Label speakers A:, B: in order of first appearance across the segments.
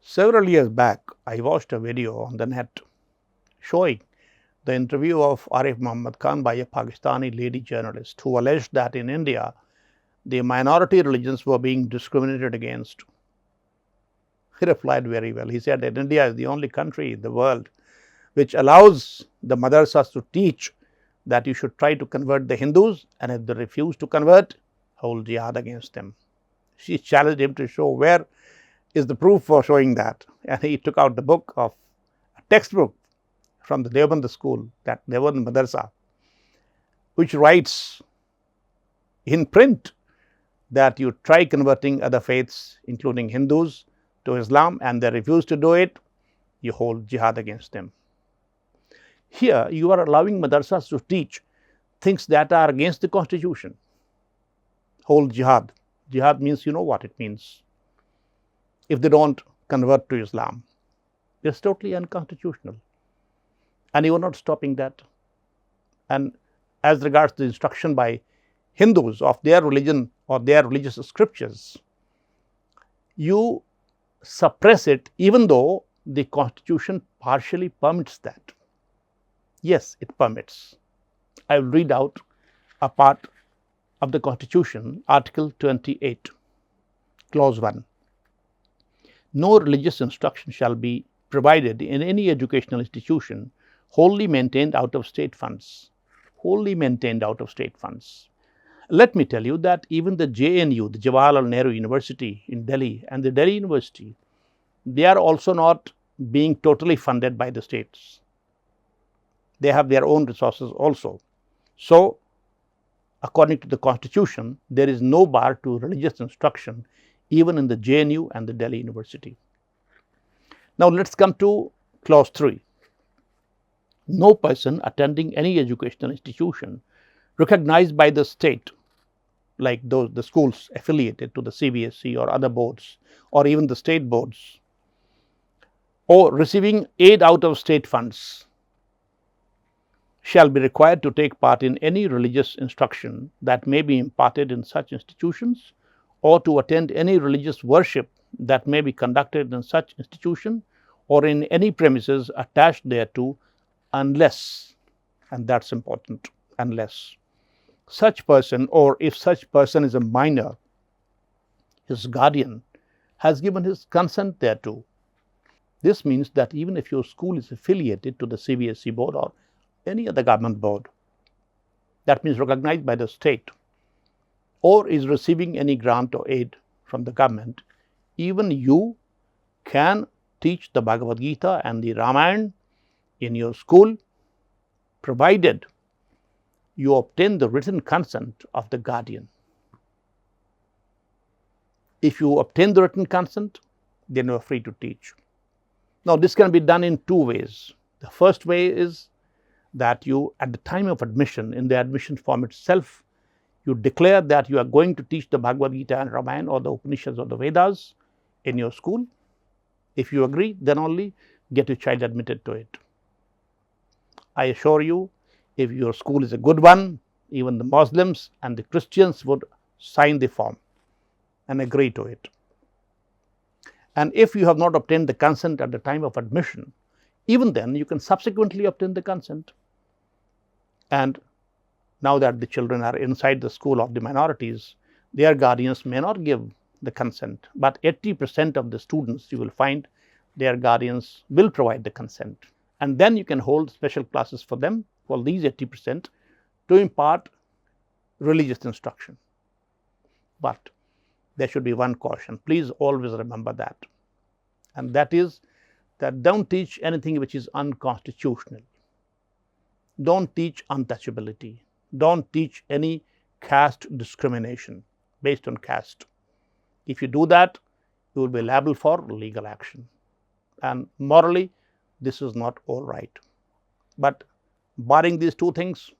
A: Several years back, I watched a video on the net showing the interview of Arif Muhammad Khan by a Pakistani lady journalist who alleged that in India, the minority religions were being discriminated against. He replied very well. He said that India is the only country in the world which allows the madrasas to teach that you should try to convert the Hindus, and if they refuse to convert, hold jihad against them. She challenged him to show where is the proof for showing that, and he took out the book of a textbook from the Deoband school, that Deoband Madrasa, which writes in print that you try converting other faiths, including Hindus, to Islam, and they refuse to do it, you hold jihad against them. Here, you are allowing madrasas to teach things that are against the constitution. Hold jihad. Jihad means, you know what it means. If they don't convert to Islam, it's totally unconstitutional. And you are not stopping that. And as regards the instruction by Hindus of their religion or their religious scriptures, you suppress it even though the constitution partially permits that. Yes, it permits. I will read out a part of the constitution, Article 28, Clause 1. No religious instruction shall be provided in any educational institution wholly maintained out of state funds. Wholly maintained out of state funds. Let me tell you that even the JNU, the Jawaharlal Nehru University in Delhi, and the Delhi University, they are also not being totally funded by the states. They have their own resources also. So, according to the constitution, there is no bar to religious instruction even in the JNU and the Delhi University. Now, let us come to clause 3. No person attending any educational institution recognized by the state, like the schools affiliated to the CBSE or other boards, or even the state boards, or receiving aid out of state funds, shall be required to take part in any religious instruction that may be imparted in such institutions, or to attend any religious worship that may be conducted in such institution or in any premises attached thereto, unless, and that's important, unless such person, or if such person is a minor, his guardian has given his consent thereto. This means that even if your school is affiliated to the CBSE board or any other government board, that means recognized by the state, or is receiving any grant or aid from the government, even you can teach the Bhagavad Gita and the Ramayana in your school, provided you obtain the written consent of the guardian. If you obtain the written consent, then you are free to teach. Now, this can be done in two ways. The first way is that you, at the time of admission, in the admission form itself, you declare that you are going to teach the Bhagavad Gita and Ramayana or the Upanishads or the Vedas in your school. If you agree, then only get your child admitted to it. I assure you, if your school is a good one, even the Muslims and the Christians would sign the form and agree to it. And if you have not obtained the consent at the time of admission, even then you can subsequently obtain the consent. And now that the children are inside the school of the minorities, their guardians may not give the consent, but 80% of the students, you will find, their guardians will provide the consent. And then you can hold special classes for them, for these 80%, to impart religious instruction. But there should be one caution. Please always remember that. And that is that don't teach anything which is unconstitutional. Don't teach untouchability. Don't teach any caste discrimination based on caste. If you do that, you will be liable for legal action. And morally, this is not all right. But barring these two things,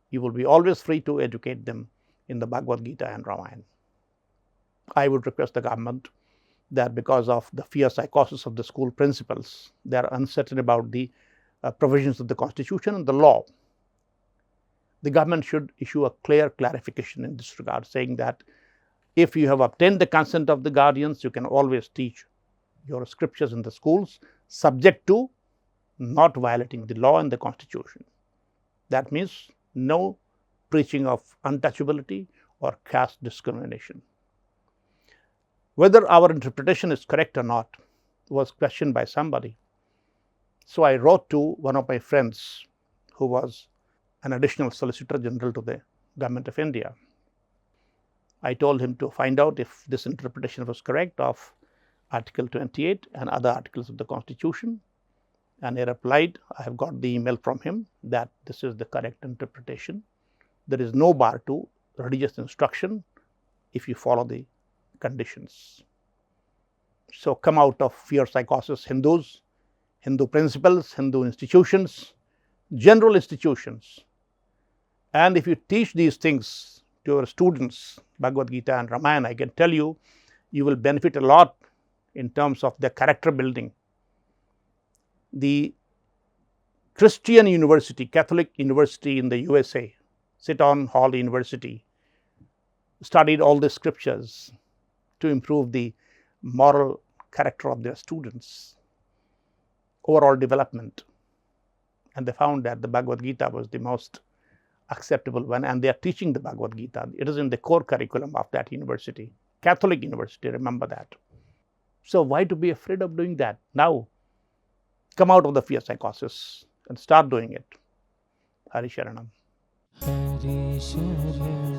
A: you will be always free to educate them in the Bhagavad Gita and Ramayana. I would request the government that because of the fear psychosis of the school principals, they are uncertain about the provisions of the constitution and the law. The government should issue a clear clarification in this regard, saying that If you have obtained the consent of the guardians, you can always teach your scriptures in the schools, subject to not violating the law and the constitution. That means no preaching of untouchability or caste discrimination. Whether our interpretation is correct or not was questioned by somebody. So I wrote to one of my friends who was an additional Solicitor General to the Government of India. I told him to find out if this interpretation was correct of Article 28 and other articles of the Constitution, and he replied, I have got the email from him that this is the correct interpretation. There is no bar to religious instruction if you follow the conditions. So come out of fear psychosis, Hindus, Hindu principles, Hindu institutions, general institutions. And if you teach these things to your students, Bhagavad Gita and Ramayana, I can tell you, you will benefit a lot in terms of their character building. The Christian university, Catholic university in the USA, Seton Hall University, studied all the scriptures to improve the moral character of their students, overall development. And they found that the Bhagavad Gita was the most acceptable one, and they are teaching the Bhagavad Gita. It is in the core curriculum of that university, Catholic university, remember that. So why to be afraid of doing that? Now, come out of the fear psychosis and start doing it. Hari Sharanam. Hari Sharanam.